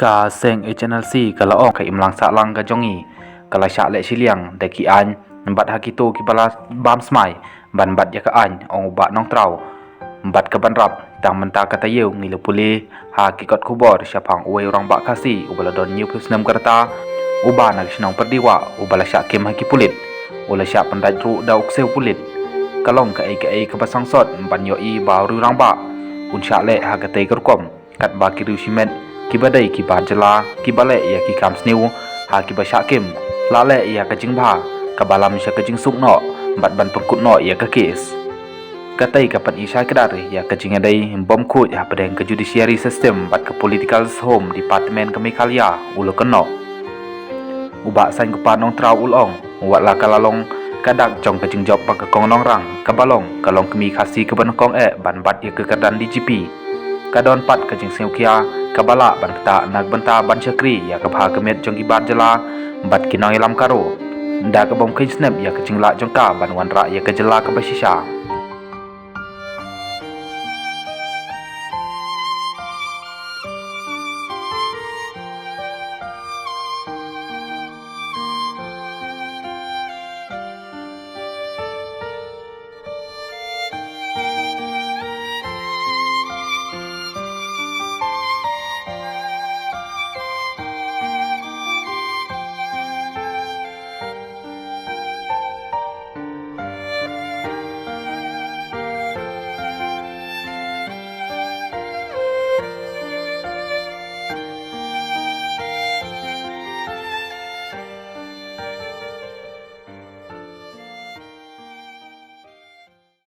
ka seng HNLC kala ong ka imlang sa lang ka jongi kala sya le siliang de ki an bat hakito ki bala bam smai ban bat ya ka an ong ba nong trau bat ka ban rap tang menta ka tayew ngi le puli ha ki kot khubor syapang uwe orang ba kasi ubala don new pusnam karta uba nag sinong perdiwa ubala sya kem haki pulit ula sya pandai ru da ukseu pulit kalong ka ai ka basang sot ban yo i ba ru rang ba un sya le ha ka te kerkom kat ba ki ru simen ki badai ki ba jala ki bale ya ki kam sniu ha ki ba syakim la le ya ka jing bha ka balam sya ka jing suk no bat ban pengkut no ya ka kes katai ka pan isya kedar ya ka jing adai bom khut ya pedeng ka judiciary system bat ka political home department ka mekalia ulo keno uba sain ka panong trau ulong wat la kalalong kadak jong ka jing job ba ka kong nong rang ka balong kalong kemi khasi ka ban kong ban bat ya ka kadan DGP kadon pat ka jing seukia kabala ban ta nag banta ban chakri ya ka bha kemet jong ki bar jala bat kinoi lam karo da ka bom khin snap ya ka jingla jong ka ban wan ra ya ka jala ka basisha